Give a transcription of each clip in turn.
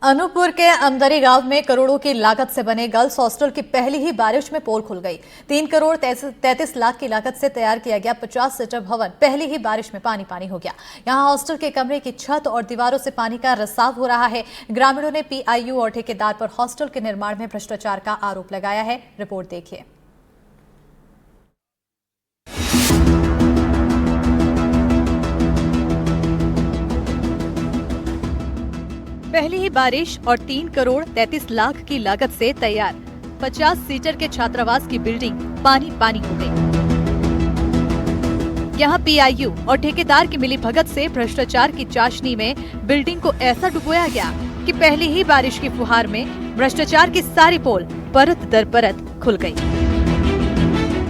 अनूपपुर के अमदरी गांव में करोड़ों की लागत से बने गर्ल्स हॉस्टल की पहली ही बारिश में पोल खुल गई। 3 करोड़ 33 लाख की लागत से तैयार किया गया 50 सीटर भवन पहली ही बारिश में पानी पानी हो गया। यहां हॉस्टल के कमरे की छत और दीवारों से पानी का रिसाव हो रहा है। ग्रामीणों ने पीआईयू और ठेकेदार पर हॉस्टल के निर्माण में भ्रष्टाचार का आरोप लगाया है। रिपोर्ट देखिए। पहली ही बारिश और 3 करोड़ 33 लाख की लागत से तैयार 50 सीटर के छात्रावास की बिल्डिंग पानी पानी हो गई। यहाँ पीआईयू और ठेकेदार की मिलीभगत से भ्रष्टाचार की चाशनी में बिल्डिंग को ऐसा डुबोया गया कि पहली ही बारिश की फुहार में भ्रष्टाचार की सारी पोल परत दर परत खुल गई।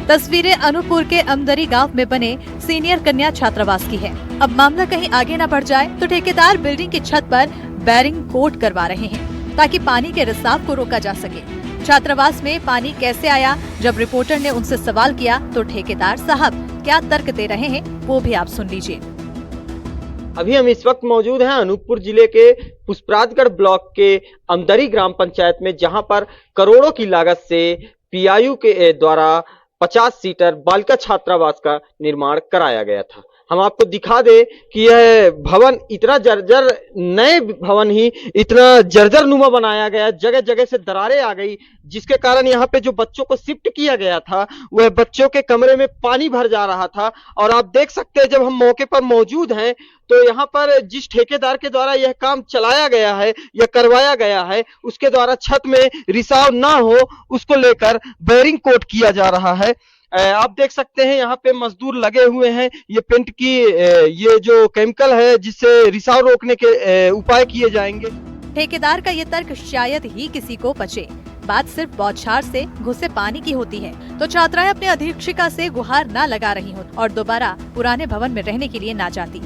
तस्वीरें अनूपपुर के अमदरी गांव में बने सीनियर कन्या छात्रावास की है। अब मामला कहीं आगे न बढ़ जाए तो ठेकेदार बिल्डिंग की छत पर बैरिंग कोट करवा रहे हैं ताकि पानी के रिसाव को रोका जा सके। छात्रावास में पानी कैसे आया, जब रिपोर्टर ने उनसे सवाल किया तो ठेकेदार साहब क्या तर्क दे रहे हैं वो भी आप सुन लीजिए। अभी हम इस वक्त मौजूद हैं अनूपपुर जिले के पुष्पराजगढ़ ब्लॉक के अमदरी ग्राम पंचायत में, जहां पर करोड़ों की लागत से पीआईयू के द्वारा 50 सीटर बालिका छात्रावास का निर्माण कराया गया था। हम आपको दिखा दे कि यह भवन इतना जर्जर, नए भवन ही इतना जर्जर नुमा बनाया गया, जगह जगह से दरारें आ गई, जिसके कारण यहाँ पे जो बच्चों को शिफ्ट किया गया था वह बच्चों के कमरे में पानी भर जा रहा था। और आप देख सकते हैं, जब हम मौके पर मौजूद हैं तो यहाँ पर जिस ठेकेदार के द्वारा यह काम चलाया गया है या करवाया गया है, उसके द्वारा छत में रिसाव ना हो उसको लेकर बैरिंग कोट किया जा रहा है। आप देख सकते हैं यहाँ पे मजदूर लगे हुए हैं। ये पेंट की ये जो केमिकल है जिससे रिसाव रोकने के उपाय किए जाएंगे। ठेकेदार का ये तर्क शायद ही किसी को पचे। बात सिर्फ बौछार से घुसे पानी की होती है तो छात्राएं अपने अधीक्षिका से गुहार ना लगा रही होती और दोबारा पुराने भवन में रहने के लिए ना जाती।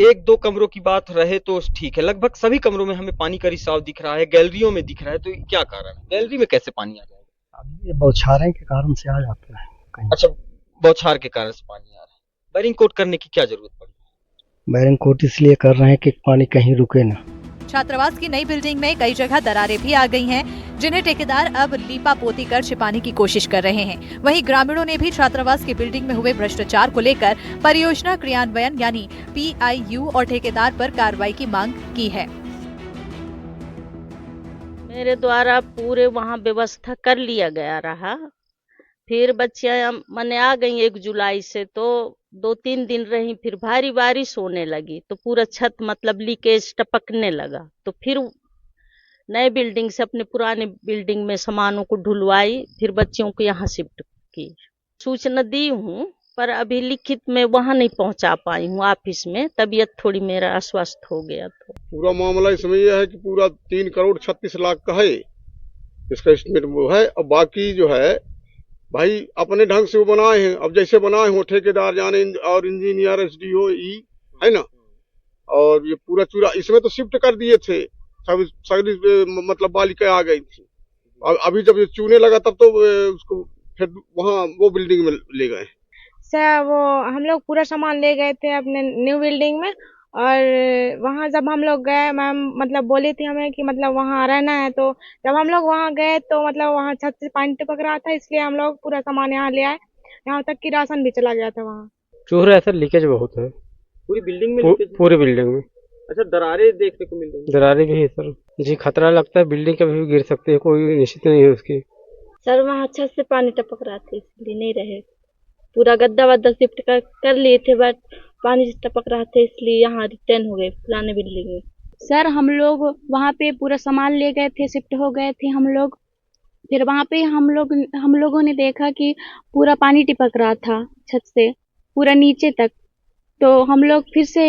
1-2 कमरों की बात रहे तो ठीक है, लगभग सभी कमरों में हमें पानी का रिसाव दिख रहा है, गैलरियों में दिख रहा है। तो क्या कारण है, गैलरी में कैसे पानी आ जाएगा? ये बौछारें के कारण से आ जाता है कहीं। अच्छा, बौछार के कारण से पानी आ रहा है। बैरिंग कोट करने की क्या जरूरत पड़ी? बैरिंग कोट इसलिए कर रहे हैं कि पानी कहीं रुके ना। छात्रावास की नई बिल्डिंग में कई जगह दरारें भी आ गई हैं, जिन्हें ठेकेदार अब लीपा पोती कर छिपाने की कोशिश कर रहे हैं। वहीं ग्रामीणों ने भी छात्रावास की बिल्डिंग में हुए भ्रष्टाचार को लेकर परियोजना क्रियान्वयन यानी पीआईयू और ठेकेदार पर कार्रवाई की मांग की है। मेरे द्वारा पूरे वहाँ व्यवस्था कर लिया गया रहा। फिर बच्चियां मैंने आ गई 1 जुलाई से, तो 2-3 दिन रही, फिर भारी बारिश होने लगी तो पूरा छत मतलब लीकेज टपकने लगा। तो फिर नए बिल्डिंग से अपने पुराने बिल्डिंग में सामानों को ढुलवाई, फिर बच्चियों को यहाँ शिफ्ट की। सूचना दी हूँ पर अभी लिखित में वहाँ नहीं पहुँचा पाई हूँ ऑफिस में, तबीयत थोड़ी मेरा अस्वस्थ हो गया। तो पूरा मामला इसमें यह है कि पूरा 3 करोड़ 36 लाख का है, इसका एस्टिमेट वो है। अब बाकी जो है भाई अपने ढंग से वो बनाए हैं, अब जैसे बनाए हो ठेकेदार जाने और इंजीनियर एसडीओ है ना। और ये पूरा चूरा इसमें तो शिफ्ट कर दिए थे, सब सगली मतलब बालिका आ गई थी। अभी जब ये चूने लगा तब तो उसको फिर वहाँ वो बिल्डिंग में ले गए। सर वो हम लोग पूरा सामान ले गए थे अपने न्यू बिल्डिंग में, और वहाँ जब हम लोग गए, मैम मतलब बोली थी हमें कि मतलब वहाँ रहना है। तो जब हम लोग वहाँ गए तो मतलब वहाँ छत से पानी टपक रहा था, इसलिए हम लोग पूरा सामान यहाँ ले आए। यहाँ तक कि राशन भी चला गया था वहाँ। चूहा ऐसा लीकेज बहुत है पूरी बिल्डिंग में पूरी बिल्डिंग में। अच्छा, दरारें देखने को मिल रही हैं? दरारें भी है सर जी, खतरा लगता है, बिल्डिंग कभी भी गिर सकती है, कोई निश्चित नहीं है उसकी। सर वहाँ छत से पानी टपक रहा था इसलिए नहीं रहे, पूरा गद्दा वद्दा शिफ्ट कर लिए थे, बट पानी से टपक रहा था इसलिए यहाँ रिटर्न हो गए पुराने बिल्डिंग में। सर हम लोग वहाँ पे पूरा सामान ले गए थे, शिफ्ट हो गए थे हम लोग। फिर वहाँ पे हम लोगों ने देखा कि पूरा पानी टपक रहा था छत से पूरा नीचे तक। तो हम लोग फिर से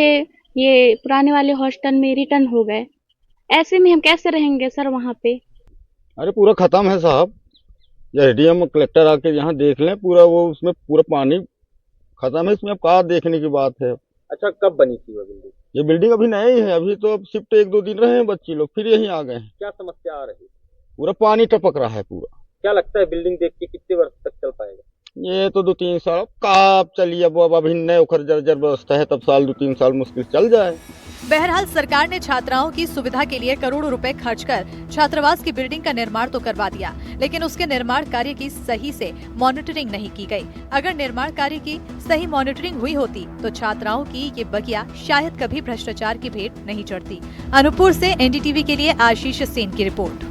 ये पुराने वाले हॉस्टल में रिटर्न हो गए। ऐसे में हम कैसे रहेंगे सर वहाँ पे? अरे पूरा खत्म है साहब, या एडीएम कलेक्टर आके यहाँ देख लें, पूरा वो उसमें पूरा पानी खत्म है, इसमें अब कहाँ देखने की बात है। अच्छा, कब बनी थी वो बिल्डिंग? ये बिल्डिंग अभी नई है, अभी तो अब शिफ्ट 1-2 दिन रहे हैं बच्चे लोग, फिर यहीं आ गए हैं। क्या समस्या आ रही? पूरा पानी टपक रहा है पूरा। क्या लगता है बिल्डिंग देख के कितने वर्ष तक चल पाएगा? ये तो 2-3 साल का चलिए, अब अभी नए उखर जर्जर व्यवस्था है, तब साल 2-3 साल मुश्किल चल जाए। बहरहाल सरकार ने छात्राओं की सुविधा के लिए करोड़ों रुपए खर्च कर छात्रावास की बिल्डिंग का निर्माण तो करवा दिया, लेकिन उसके निर्माण कार्य की सही से मॉनिटरिंग नहीं की गई। अगर निर्माण कार्य की सही मॉनिटरिंग हुई होती तो छात्राओं की ये बगिया शायद कभी भ्रष्टाचार की भेंट नहीं चढ़ती। अनूपपुर से एनडीटीवी के लिए आशीष सेन की रिपोर्ट।